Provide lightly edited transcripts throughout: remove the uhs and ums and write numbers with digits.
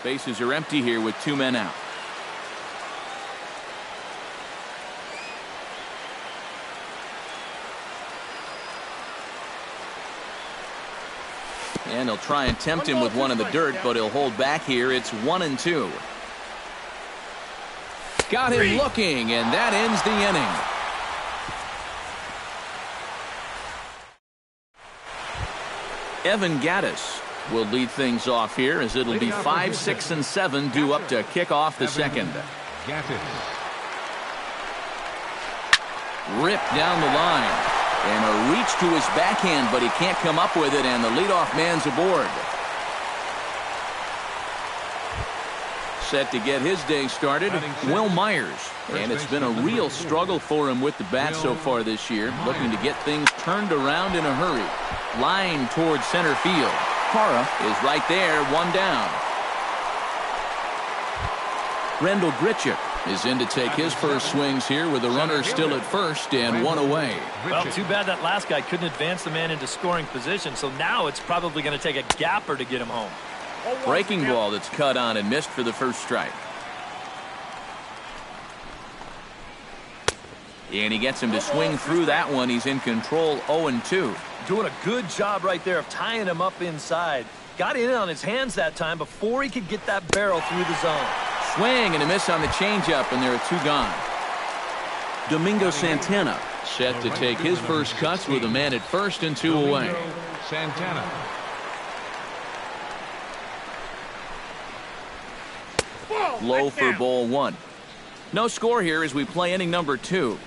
Bases are empty here with 2 men out. And he'll try and tempt him with one in the dirt, but he'll hold back here. It's 1-2. Got him looking, and that ends the inning. Evan Gaddis will lead things off here, as it'll be 5, 6, and 7 due up to kick off the second. Ripped down the line. And a reach to his backhand, but he can't come up with it, and the leadoff man's aboard. Set to get his day started, Will Myers. And it's been a real struggle for him with the bat so far this year, looking to get things turned around in a hurry. Line towards center field. Hara is right there, 1 down. Rendell Grichuk is in to take his first swings here with the runner still at first and 1 away. Well, too bad that last guy couldn't advance the man into scoring position, so now it's probably going to take a gapper to get him home. Breaking ball that's cut on and missed for the first strike. And he gets him to swing through that one. He's in control, 0-2. Doing a good job right there of tying him up inside. Got in on his hands that time before he could get that barrel through the zone. Swing and a miss on the changeup, and there are 2 gone. Domingo Santana set to take his first cuts with a man at first and 2 away. Santana. Low for ball 1. No score here as we play inning number 2.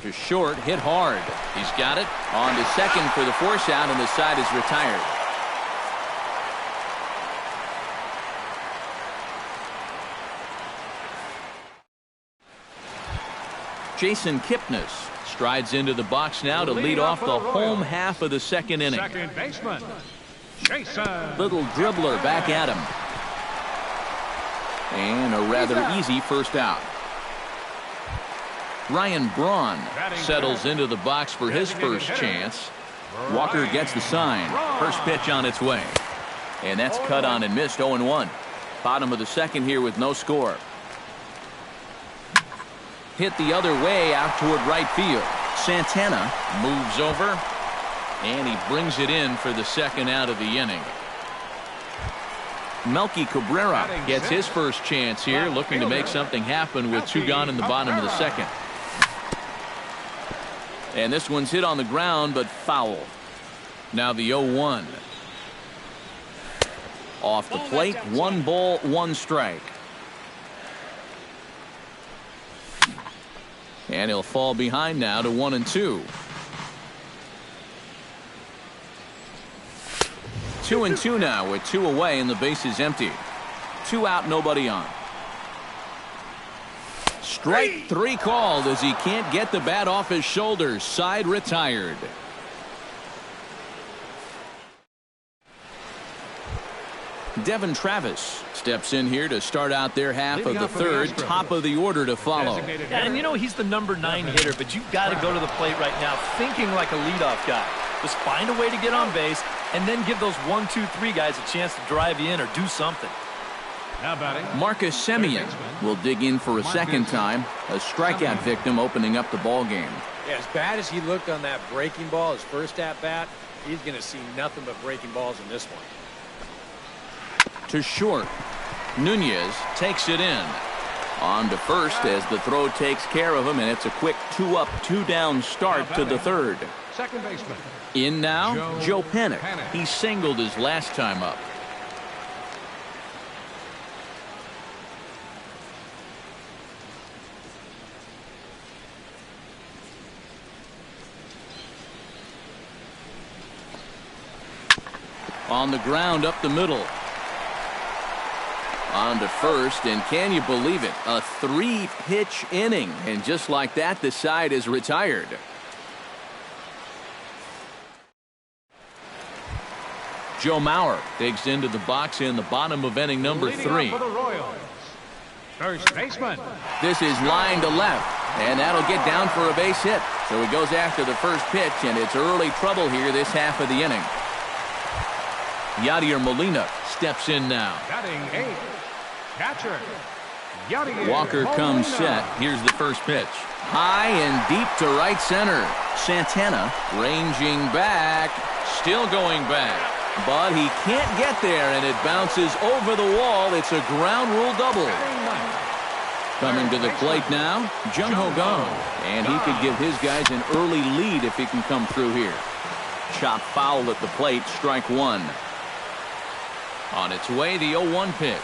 To short, hit hard. He's got it. On to second for the force out, and the side is retired. Jason Kipnis strides into the box now to lead off the home half of the second inning. Second baseman, Jason. Little dribbler back at him. And a rather easy first out. Ryan Braun settles into the box for his first chance. Walker gets the sign. First pitch on its way. And that's cut on and missed, 0-1. Bottom of the second here with no score. Hit the other way out toward right field. Santana moves over, and he brings it in for the second out of the inning. Melky Cabrera gets his first chance here, looking to make something happen with 2 gone in the bottom of the second. And this one's hit on the ground, but foul. Now the 0-1. Off the plate, 1 ball, 1 strike. And he'll fall behind now to 1-2. 2-2 now with 2 away and the base is empty. 2 out, nobody on. Strike 3 called as he can't get the bat off his shoulders. Side retired. Devin Travis steps in here to start out their half of the third. Top of the order to follow. And you know he's the number 9 hitter, but you've got to go to the plate right now thinking like a leadoff guy. Just find a way to get on base and then give those 1, 2, 3 guys a chance to drive you in or do something. Now batting, Marcus Semien will dig in for a second time. A strikeout victim opening up the ball game. Yeah, as bad as he looked on that breaking ball, his first at bat, he's going to see nothing but breaking balls in this one. To short. Nunez takes it in. On to first as the throw takes care of him, and it's a quick 2 up, 2 down start to the third. second baseman. In now, Joe Panik. He singled his last time up. On the ground up the middle. On to first, and can you believe it? A 3-pitch inning, and just like that, the side is retired. Joe Mauer digs into the box in the bottom of inning number 3. For the Royals, first baseman. This is line to left, and that'll get down for a base hit. So he goes after the first pitch, and it's early trouble here this half of the inning. Yadier Molina steps in now. Batting 8th, catcher, Yadier Walker comes set. Here's the first pitch. High and deep to right center. Santana ranging back. Still going back. But he can't get there, and it bounces over the wall. It's a ground rule double. Coming to the plate now, Jung Ho Gong. And he could give his guys an early lead if he can come through here. Chop foul at the plate, strike one. On its way, the 0-1 pitch.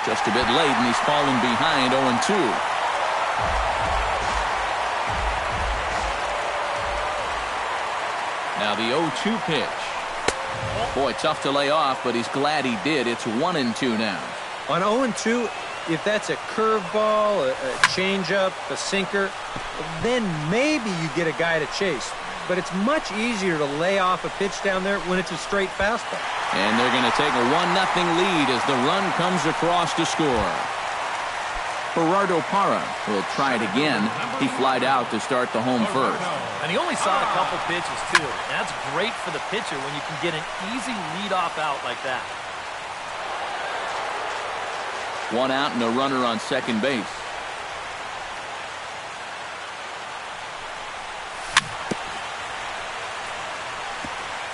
Just a bit late, and he's fallen behind 0-2. Now the 0-2 pitch. Boy, tough to lay off, but he's glad he did. It's 1-2 now. On 0-2, if that's a curveball, a changeup, a sinker, then maybe you get a guy to chase. But it's much easier to lay off a pitch down there when it's a straight fastball. And they're going to take a 1-0 lead as the run comes across to score. Gerardo Parra will try it again. He flied out to start the home first. And he only saw a couple pitches, too. And that's great for the pitcher when you can get an easy leadoff out like that. 1 out and a runner on second base.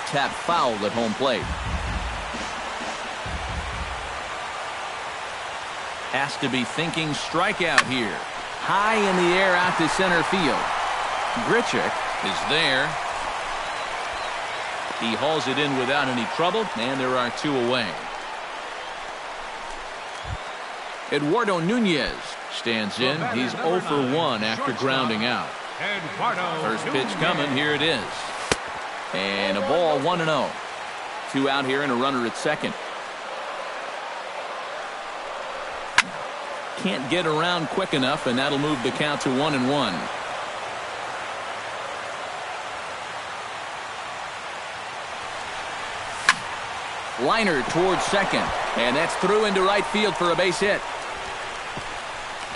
Tap foul at home plate. Has to be thinking strikeout here. High in the air out to center field. Grichuk is there. He hauls it in without any trouble, and there are 2 away. Eduardo Nunez stands in. He's 0 for 1 after grounding out. First pitch coming. Here it is. And a ball, 1-0. 2 out here and a runner at second. Can't get around quick enough, and that'll move the count to 1-1. Liner towards second, and that's through into right field for a base hit.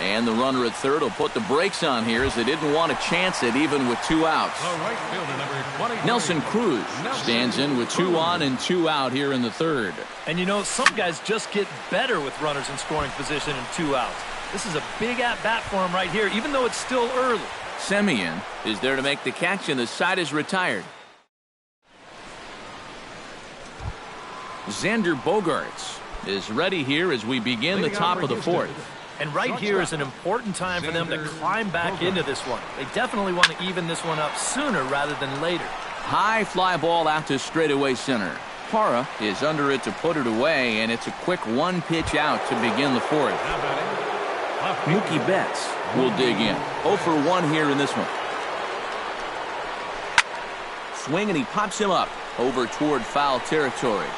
And the runner at third will put the brakes on here as they didn't want to chance it even with 2 outs. Nelson Cruz stands in with 2 on and 2 out here in the third. And you know, some guys just get better with runners in scoring position and 2 outs. This is a big at-bat for him right here, even though it's still early. Semien is there to make the catch, and the side is retired. Xander Bogaerts is ready here as we begin the top of the fourth. And right here is an important time for them to climb back into this one. They definitely want to even this one up sooner rather than later. High fly ball out to straightaway center. Parra is under it to put it away, and it's a quick 1-pitch out to begin the fourth. Mookie Betts will dig in. 0 for 1 here in this one. Swing, and he pops him up over toward foul territory.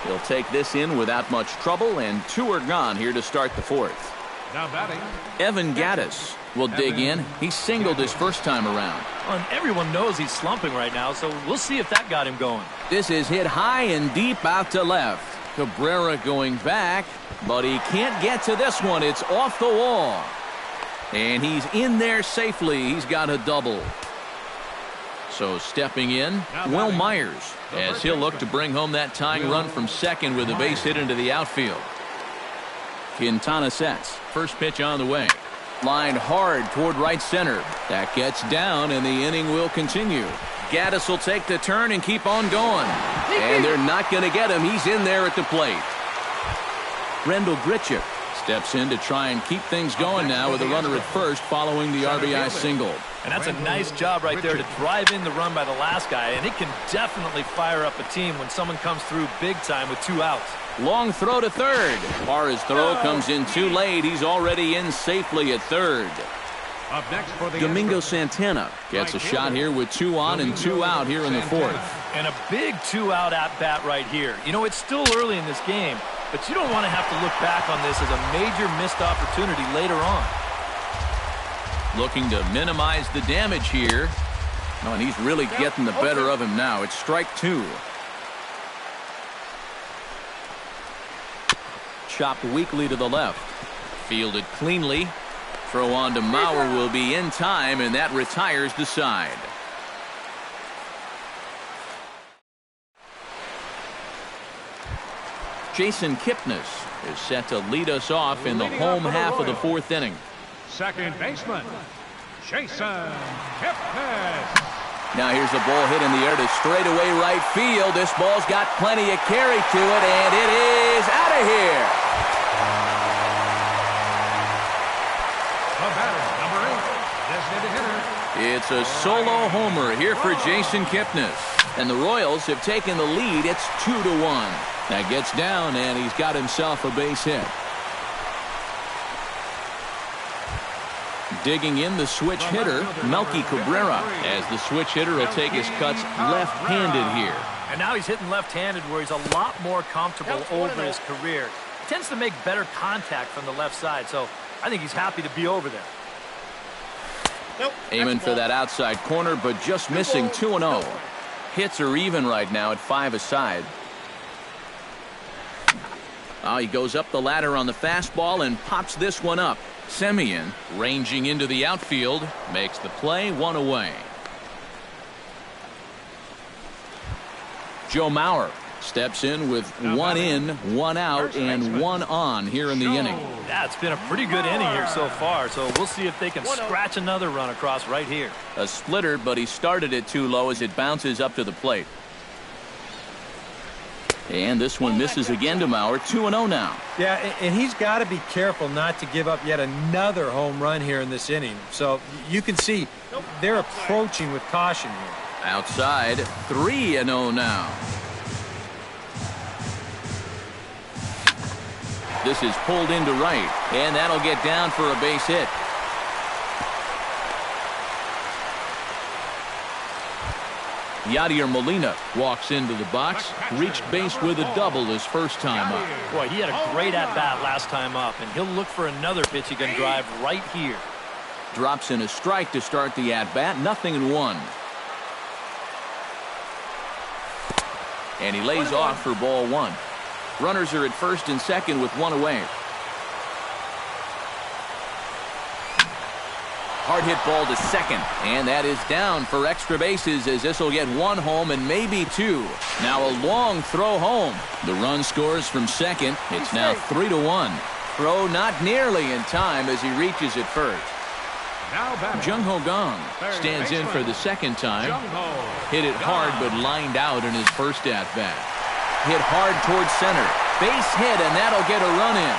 He'll take this in without much trouble, and 2 are gone here to start the fourth. Now batting, Evan Gattis will dig in. He singled his first time around. And everyone knows he's slumping right now, so we'll see if that got him going. This is hit high and deep out to left. Cabrera going back, but he can't get to this one. It's off the wall. And he's in there safely. He's got a double. So stepping in, Will Myers, as he'll look to bring home that tying run from second with a base hit into the outfield. Quintana sets. First pitch on the way. Lined hard toward right center. That gets down, and the inning will continue. Gattis will take the turn and keep on going. And they're not going to get him. He's in there at the plate. Rendell Grichuk steps in to try and keep things going now with a runner at first following the RBI single. And that's a nice job right there to drive in the run by the last guy, and it can definitely fire up a team when someone comes through big time with 2 outs. Long throw to third. Parra's throw comes in too late. He's already in safely at third. up next for the Domingo Santana gets a shot here with 2 on and 2 out here in the fourth. And a big 2-out at-bat right here. You know, it's still early in this game, but you don't want to have to look back on this as a major missed opportunity later on. Looking to minimize the damage here. Oh, and he's really getting the better of him now. It's strike 2. Chopped weakly to the left. Fielded cleanly. Throw on to Mauer will be in time, and that retires the side. Jason Kipnis is set to lead us off in the home half of the fourth inning. Second baseman, Jason Kipnis. Now here's a ball hit in the air to straightaway right field. This ball's got plenty of carry to it, and it is out of here. The batter, number 8, designated hitter. It's a solo homer here for Jason Kipnis. And the Royals have taken the lead. It's 2-1. That gets down, and he's got himself a base hit. Digging in the switch hitter, Melky Cabrera, as the switch hitter will take his cuts left-handed here. And now he's hitting left-handed where he's a lot more comfortable over his career. He tends to make better contact from the left side, so I think he's happy to be over there. Aiming for that outside corner, but just missing 2-0. Hits are even right now at 5 aside. Oh, he goes up the ladder on the fastball and pops this one up. Semien, ranging into the outfield, makes the play, 1 away. Joe Mauer steps in with 1 in, 1 out, and 1 on here in the inning. Yeah, it's been a pretty good inning here so far, so we'll see if they can scratch another run across right here. A splitter, but he started it too low as it bounces up to the plate. And this one misses again to Mauer, 2-0 now. Yeah, and he's got to be careful not to give up yet another home run here in this inning. So you can see they're approaching with caution here. Outside, 3-0 now. This is pulled into right, and that'll get down for a base hit. Yadier Molina walks into the box, reached base with a double his first time up. Boy, he had a great at-bat last time up, and he'll look for another pitch he can drive right here. Drops in a strike to start the at-bat, 0-1. And he lays off for ball 1. Runners are at first and second with 1 away. Hard hit ball to second, and that is down for extra bases as this will get 1 home and maybe 2. Now a long throw home. The run scores from second. It's now 3-1. Throw not nearly in time as he reaches it first. Jung Ho Gong stands in for the second time. Hit it hard but lined out in his first at-bat. Hit hard towards center. Base hit, and that'll get a run in.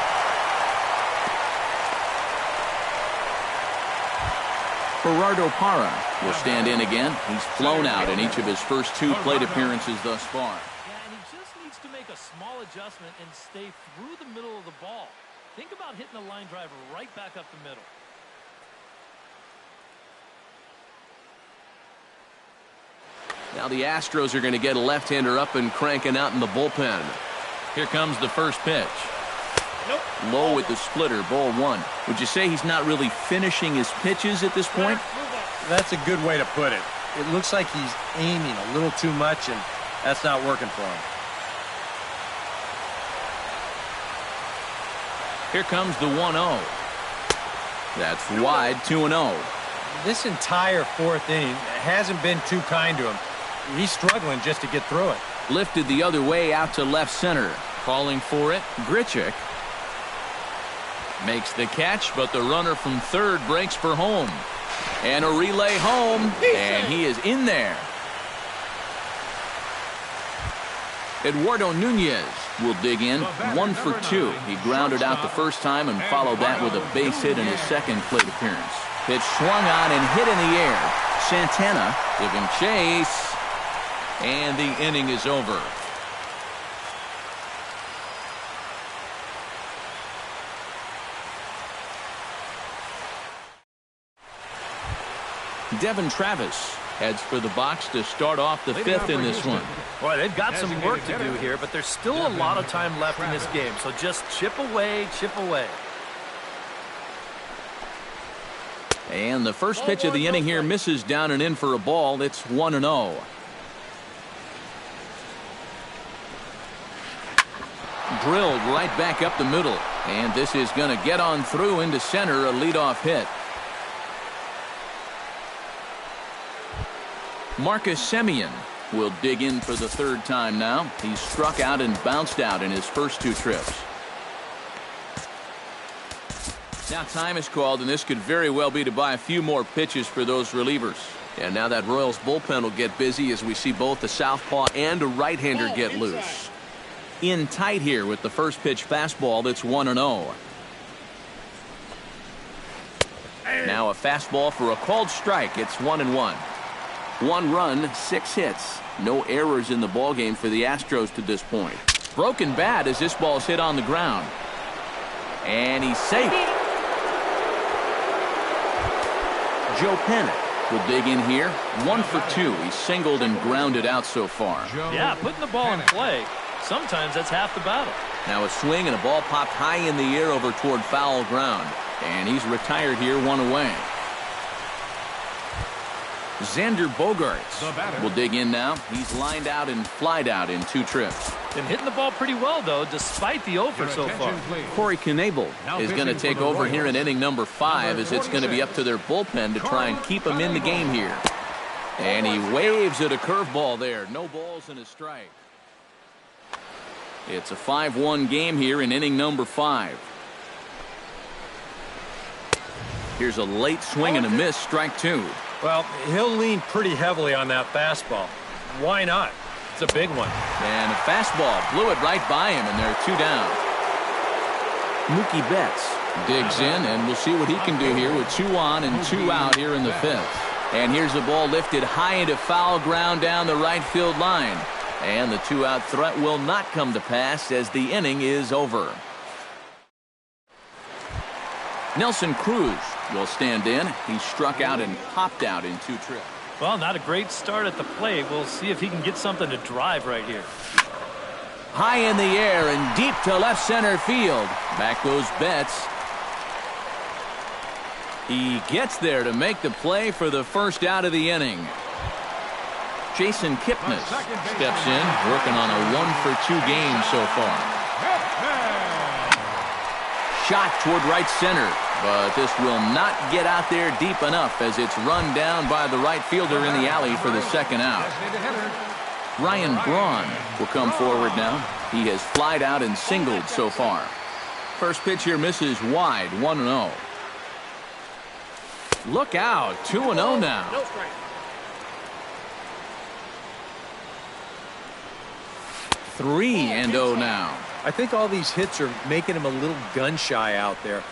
Gerardo Parra will stand in again. He's flown out in each of his first 2 plate appearances thus far. Yeah, and he just needs to make a small adjustment and stay through the middle of the ball. Think about hitting a line drive right back up the middle. Now the Astros are going to get a left-hander up and cranking out in the bullpen. Here comes the first pitch. Low with the splitter, ball 1. Would you say he's not really finishing his pitches at this point? That's a good way to put it. It looks like he's aiming a little too much, and that's not working for him. Here comes the 1-0. That's wide, 2-0. This entire 4th inning hasn't been too kind to him. He's struggling just to get through it. Lifted the other way out to left center. Calling for it, Grichuk. Makes the catch, but the runner from third breaks for home. And a relay home, and he is in there. Eduardo Nunez will dig in, 1 for 2. He grounded out the first time and followed that with a base hit in his second plate appearance. Pitch swung on and hit in the air. Santana giving chase, and the inning is over. Devin Travis heads for the box to start off the 5th in this one. Boy, they've got some work to do here, but there's still a lot of time left in this game, so just chip away, chip away. And the first pitch of the inning here misses down and in for a ball. It's 1-0. Drilled right back up the middle, And this is going to get on through into center, a leadoff hit. Marcus Semien will dig in for the third time now. He's struck out and bounced out in his first 2 trips. Now time is called, and this could very well be to buy a few more pitches for those relievers. And now that Royals bullpen will get busy as we see both the southpaw and a right-hander get loose. In tight here with the first pitch fastball that's 1-0. Now a fastball for a called strike. It's 1-1. 1 run, 6 hits. No errors in the ballgame for the Astros to this point. Broken bat as this ball's hit on the ground. And he's safe. Joe Panic will dig in here. 1 for 2. He's singled and grounded out so far. Yeah, putting the ball in play, sometimes that's half the battle. Now a swing and a ball popped high in the air over toward foul ground. And he's retired here, 1 away. Xander Bogaerts will dig in now. He's lined out and flied out in 2 trips. Been hitting the ball pretty well, though, despite the offer so far. Corey Knebel is going to take over here in inning number 5, as it's going to be up to their bullpen to try and keep him in the game here. And he waves at a curveball there. No balls and a strike. It's a 5-1 game here in inning number 5. Here's a late swing and a miss, strike 2. Well, he'll lean pretty heavily on that fastball. Why not? It's a big one. And a fastball blew it right by him, and they're 2 down. Mookie Betts digs in, and we'll see what he can do here with 2 on and 2 out here in the 5th. And here's the ball lifted high into foul ground down the right field line. And the 2-out threat will not come to pass as the inning is over. Nelson Cruz will stand in. He struck out and popped out in 2 trips. Well, not a great start at the plate. We'll see if he can get something to drive right here. High in the air and deep to left center field. Back goes Betts. He gets there to make the play for the first out of the inning. Jason Kipnis steps in, working on a 1-for-2 game so far. Shot toward right center, but this will not get out there deep enough as it's run down by the right fielder in the alley for the second out. Ryan Braun will come forward now. He has flied out and singled so far. First pitch here misses wide, 1-0. Look out, 2-0 now. 3-0 now. I think all these hits are making him a little gun-shy out there.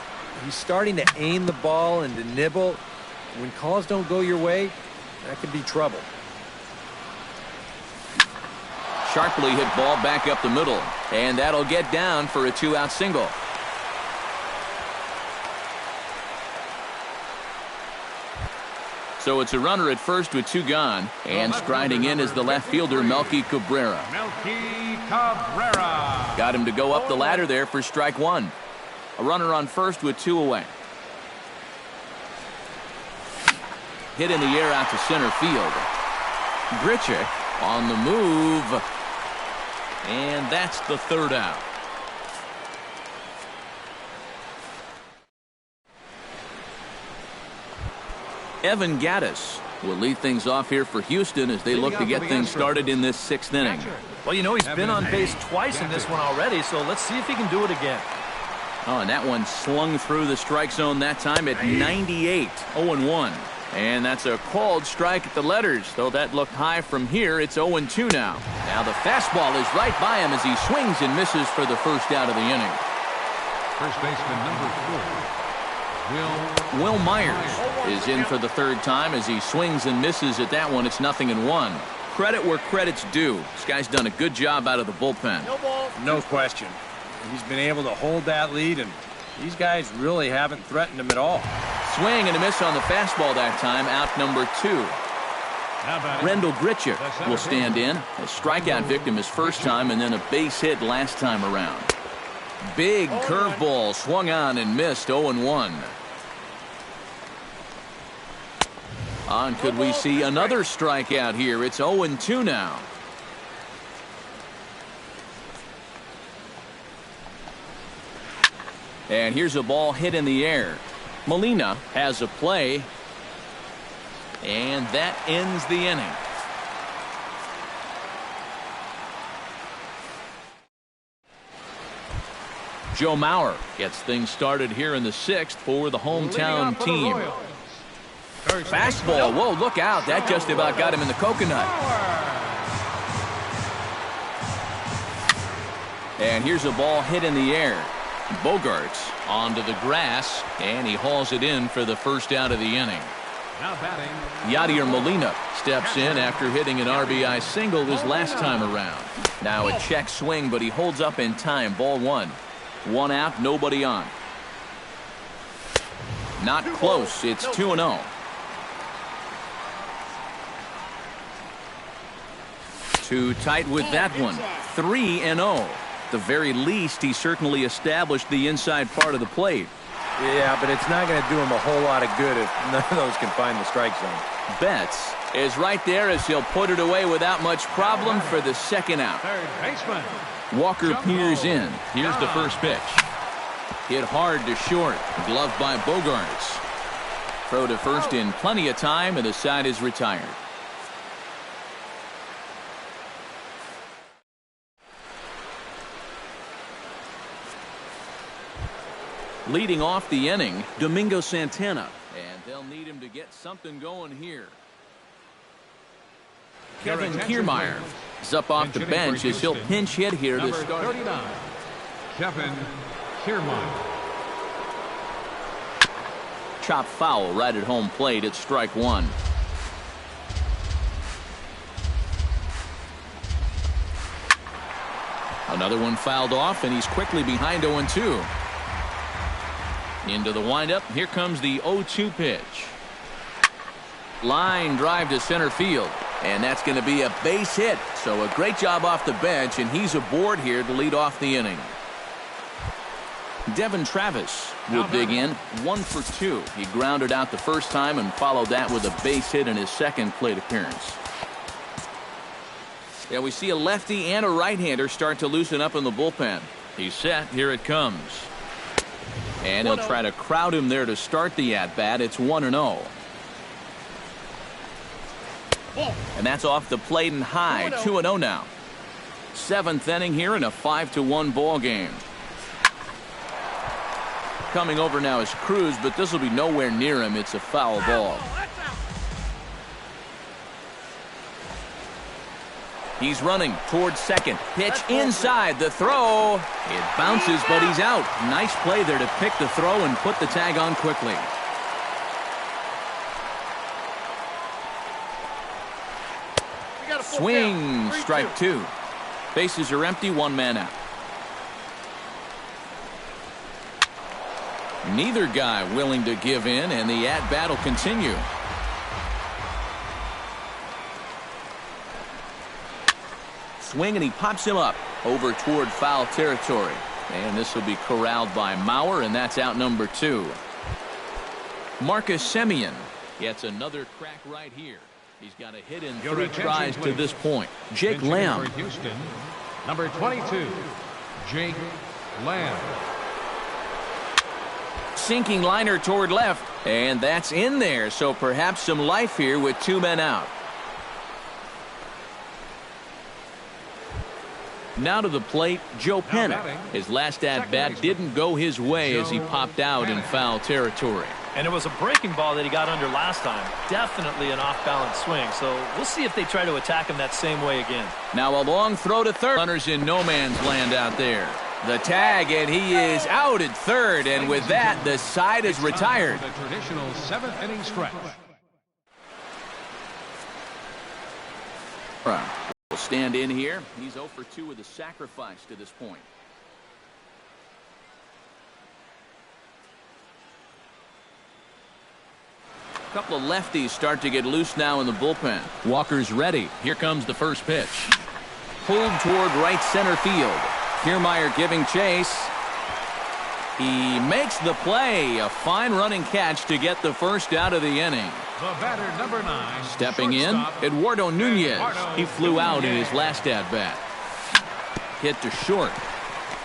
He's starting to aim the ball and to nibble. When calls don't go your way, that could be trouble. Sharply hit ball back up the middle, and that'll get down for a 2-out single. So it's a runner at first with 2 gone, and striding in is the left fielder, Melky Cabrera. Got him to go up the ladder there for strike 1. A runner on first with 2 away. Hit in the air out to center field. Grichuk on the move, and that's the 3rd out. Evan Gattis will lead things off here for Houston as they look to get things started in this 6th inning. Well, you know, he's been on base twice in this one already, so let's see if he can do it again. Oh, and that one slung through the strike zone that time at 98, 0-1. And that's a called strike at the letters, though that looked high from here. It's 0-2 now. Now the fastball is right by him as he swings and misses for the first out of the inning. First baseman number 4. Will Myers is in for the 3rd time as he swings and misses at that one. It's 0-1. Credit where credit's due. This guy's done a good job out of the bullpen. No question. He's been able to hold that lead, and these guys really haven't threatened him at all. Swing and a miss on the fastball that time. Out number 2. Rendell Grichuk will stand in. A strikeout victim his first time, and then a base hit last time around. Big curveball swung on and missed. 0-1. And could we see another strikeout here? It's 0-2 now. And here's a ball hit in the air. Molina has a play. And that ends the inning. Joe Mauer gets things started here in the 6th for the hometown team. Fastball. Whoa, look out. That just about got him in the coconut. And here's a ball hit in the air. Bogarts onto the grass, and he hauls it in for the first out of the inning. Now batting, Yadier Molina steps in after hitting an RBI single his last time around. Now a check swing, but he holds up in time. Ball 1. 1 out, nobody on. Not close. It's 2-0. Too tight with that one. 3-0. At the very least, he certainly established the inside part of the plate. Yeah, but it's not going to do him a whole lot of good if none of those can find the strike zone. Betts is right there as he'll put it away without much problem for the second out. third baseman. Walker peers in. Here's the first pitch. Hit hard to short. Gloved by Bogarts. Throw to first in plenty of time, and the side is retired. Leading off the inning, Domingo Santana. And they'll need him to get something going here. Kevin Kiermaier is up off the bench as he'll pinch hit here to Number start. 39, Kevin Kiermaier. Chop foul right at home plate at strike 1. Another one fouled off, and he's quickly behind 0-2. Into the windup. Here comes the 0-2 pitch. Line drive to center field. And that's going to be a base hit. So a great job off the bench, and he's aboard here to lead off the inning. Devin Travis will dig in. 1 for 2. He grounded out the first time and followed that with a base hit in his second plate appearance. Yeah, we see a lefty and a right-hander start to loosen up in the bullpen. He's set. Here it comes. And he'll try to crowd him there to start the at-bat. It's 1-0. And that's off the plate and high. 2-0 now. 7th inning here in a 5-1 ball game. Coming over now is Cruz, but this will be nowhere near him. It's a foul ball. He's running towards second. Pitch inside. The throw. It bounces, but he's out. Nice play there to pick the throw and put the tag on quickly. Swing. Strike 2. Bases are empty. 1 man out. Neither guy willing to give in, and the at-bat will continue. Swing, and he pops him up over toward foul territory. And this will be corralled by Mauer, and that's out number 2. Marcus Semien gets another crack right here. He's got a hit in 3 tries to this point. Jake Lamb. For Houston, number 22, Jake Lamb. Sinking liner toward left, and that's in there. So perhaps some life here with 2 men out. Now to the plate, Joe Penna. His last at-bat didn't go his way as he popped out in foul territory. And it was a breaking ball that he got under last time. Definitely an off-balance swing. So we'll see if they try to attack him that same way again. Now a long throw to third. Runners in no man's land out there. The tag, and he is out at third. And with that, the side is retired. The traditional 7th inning stretch. Will stand in here. He's 0 for 2 with a sacrifice to this point. A couple of lefties start to get loose now in the bullpen. Walker's ready. Here comes the first pitch. Pulled toward right center field. Kiermaier giving chase. He makes the play. A fine running catch to get the first out of the inning. The batter, number 9. Stepping in, Eduardo Nunez. He flew out in his last at-bat. Hit to short.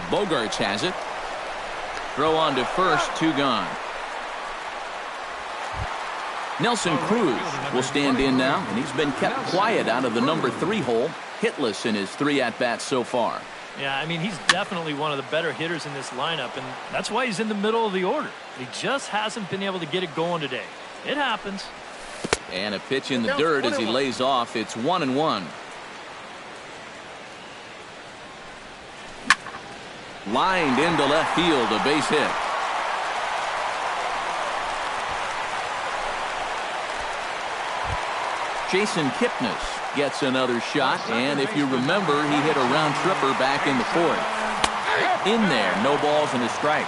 Bogarts has it. Throw on to first, 2 gone. Nelson Cruz will stand in now, and he's been kept quiet out of the number 3 hole, hitless in his 3 at-bats so far. Yeah, I mean, he's definitely one of the better hitters in this lineup, and that's why he's in the middle of the order. He just hasn't been able to get it going today. It happens. And a pitch in the dirt as he lays off. It's 1-1. Lined into left field, a base hit. Jason Kipnis gets another shot, and if you remember, he hit a round tripper back in the 4th. In there, no balls and a strike.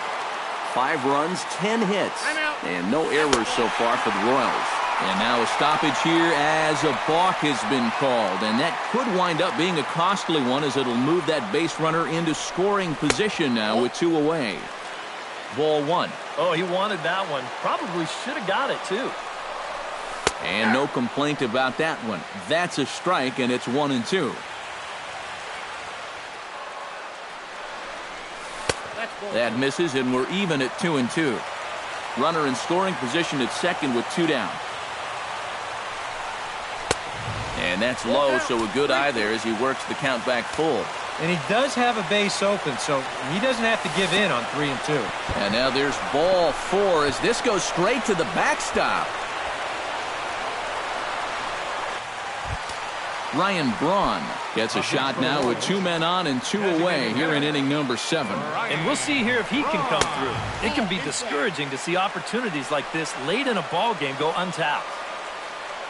5 runs, 10 hits, and no errors so far for the Royals. And now a stoppage here as a balk has been called, and that could wind up being a costly one as it'll move that base runner into scoring position now with 2 away. Ball 1. Oh, he wanted that one. Probably should have got it, too. And no complaint about that one. That's a strike, and it's 1-2. That misses, and we're even at 2-2. Runner in scoring position at second with 2 down. And that's low, so a good eye there as he works the count back full. And he does have a base open, so he doesn't have to give in on 3-2. And now there's ball 4 as this goes straight to the backstop. Ryan Braun gets a shot now with 2 men on and 2 away here in inning number 7. And we'll see here if he can come through. It can be discouraging to see opportunities like this late in a ball game go untapped.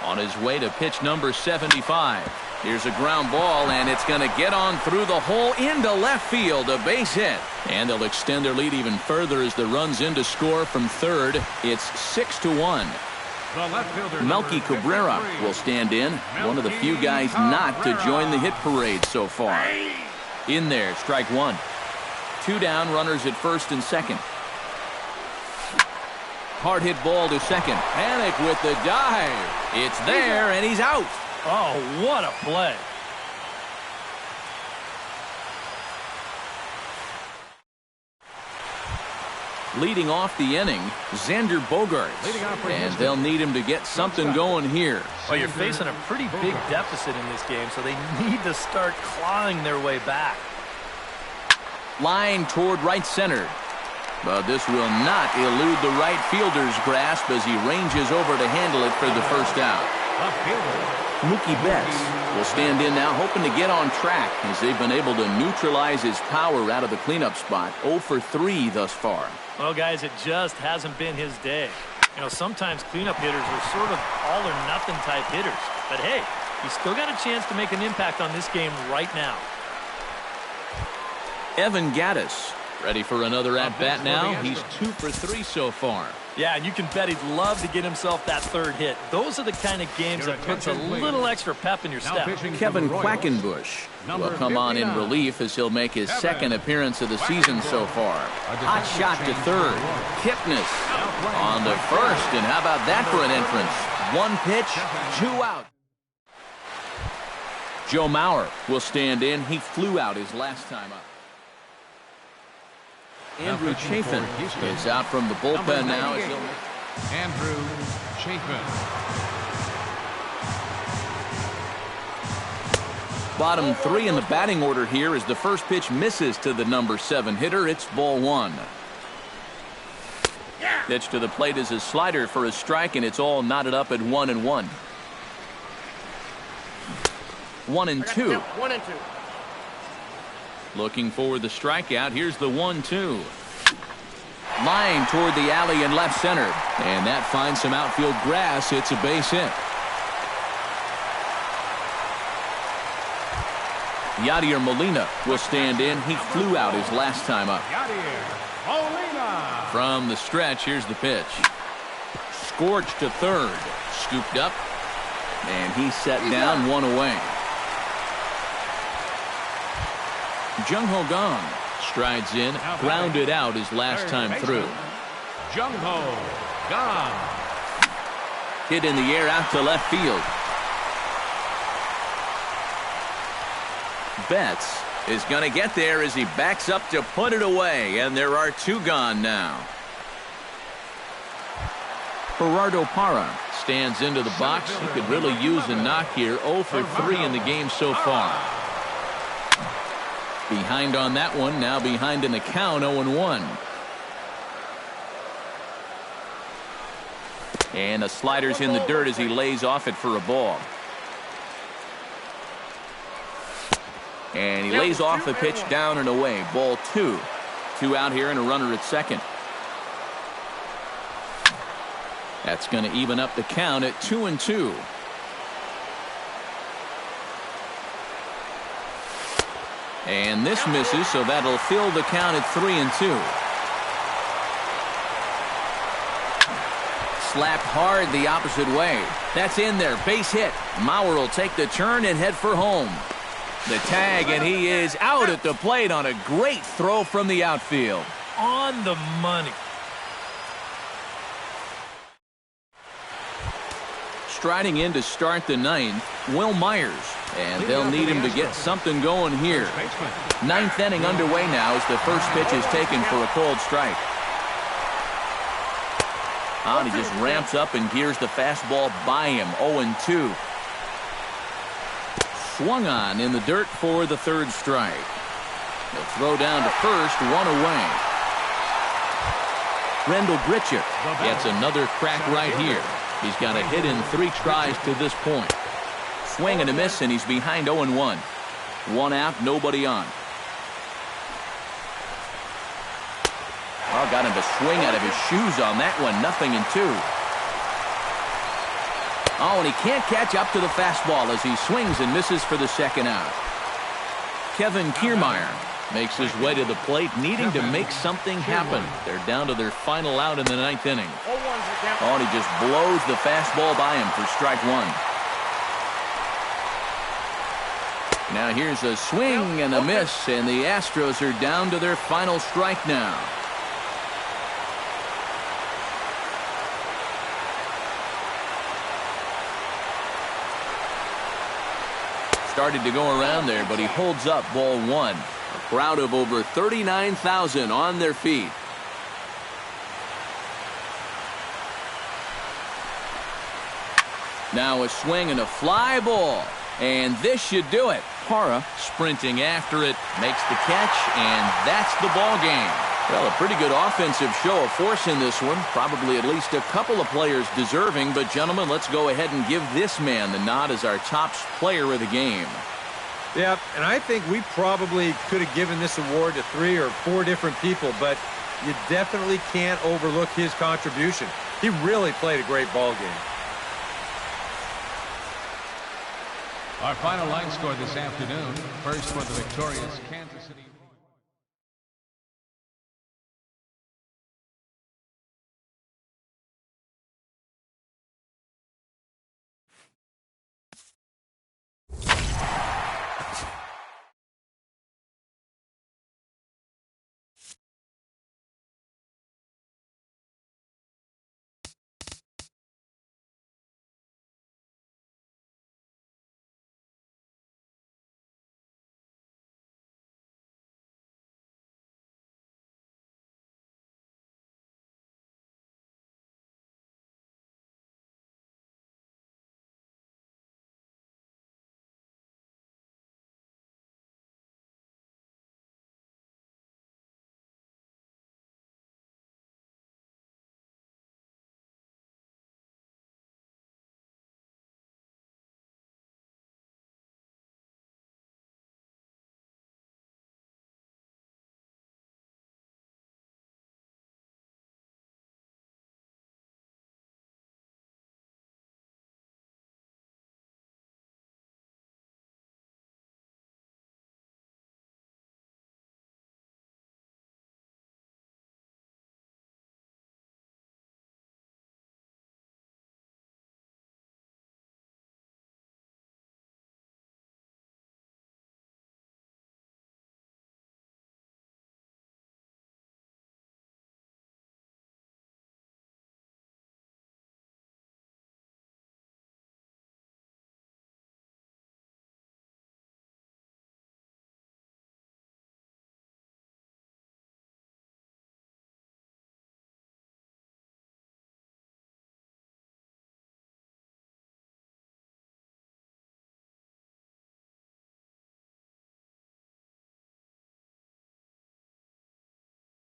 On his way to pitch number 75. Here's a ground ball, and it's going to get on through the hole into left field, a base hit. And they'll extend their lead even further as the runs in to score from third. It's 6-1. Melky Cabrera will stand in, one of the few guys not to join the hit parade so far. In there, strike 1. 2 down, runners at first and second. Hard hit ball to second. Panic with the dive. It's there, and he's out. Oh, what a play. Leading off the inning, Xander Bogaerts. And they'll need him to get something going here. Well, you're facing a pretty big deficit in this game, so they need to start clawing their way back. Line toward right center. But this will not elude the right fielder's grasp as he ranges over to handle it for the first out. Mookie Betts will stand in now, hoping to get on track as they've been able to neutralize his power out of the cleanup spot. 0 for 3 thus far. Well, guys, it just hasn't been his day. You know, sometimes cleanup hitters are sort of all-or-nothing type hitters. But, hey, he's still got a chance to make an impact on this game right now. Evan Gattis ready for another at-bat now. He's 2 for 3 so far. Yeah, and you can bet he'd love to get himself that 3rd hit. Those are the kind of games that puts a little extra pep in your step. Kevin Quackenbush will come on in relief as he'll make his 2nd appearance of the season so far. Hot shot to third. Kipnis on the first, and how about that for an entrance? 1 pitch, 2 out. Joe Mauer will stand in. He flew out his last time up. Andrew Chafin is out from the bullpen now. Andrew Chafin. Bottom 3 in the batting order here as the first pitch misses to the number 7 hitter. It's ball 1. Pitch to the plate is a slider for a strike, and it's all knotted up at 1-1. 1-2. 1-2. Looking for the strikeout. Here's the 1-2. Line toward the alley in left center. And that finds some outfield grass. It's a base hit. Yadier Molina will stand in. He flew out his last time up. From the stretch, here's the pitch. Scorched to third. Scooped up. And he's set down, 1 away. Jung-Ho Kang strides in, grounded out his last time through. Jung-Ho Kang. Hit in the air out to left field. Betts is going to get there as he backs up to put it away, and there are 2 gone now. Gerardo Parra stands into the box. He could really use a knock here. 0 for 3 in the game so far. Behind on that one, now behind in the count, 0-1. And the slider's in the dirt as he lays off it for a ball. And he lays off the pitch down and away. Ball 2. 2 out here and a runner at second. That's going to even up the count at 2-2. And this misses, so that'll fill the count at 3-2. Slapped hard the opposite way. That's in there. Base hit. Mauer will take the turn and head for home. The tag, and he is out at the plate on a great throw from the outfield. On the money. Striding in to start the 9th, Will Myers. And they'll need him to get something going here. 9th inning underway now as the first pitch is taken for a cold strike. And he just ramps up and gears the fastball by him. 0-2. Swung on in the dirt for the 3rd strike. He'll throw down to first, 1 away. Rendell Grichuk gets another crack right here. He's got a hit in 3 tries to this point. Swing and a miss, and he's behind 0-1. 1 out, nobody on. Oh, got him to swing out of his shoes on that one. 0-2. Oh, and he can't catch up to the fastball as he swings and misses for the 2nd out. Kevin Kiermaier makes his way to the plate, needing to make something happen. They're down to their final out in the 9th inning. Oh, and he just blows the fastball by him for strike 1. Now here's a swing and a miss, and the Astros are down to their final strike now. Started to go around there, but he holds up ball 1. A crowd of over 39,000 on their feet. Now a swing and a fly ball. And this should do it. Parra sprinting after it, makes the catch, and that's the ball game. Well, a pretty good offensive show of force in this one. Probably at least a couple of players deserving. But, gentlemen, let's go ahead and give this man the nod as our top player of the game. Yeah, and I think we probably could have given this award to 3 or 4 different people, but you definitely can't overlook his contribution. He really played a great ball game. Our final line score this afternoon. First for the victorious Kansas City.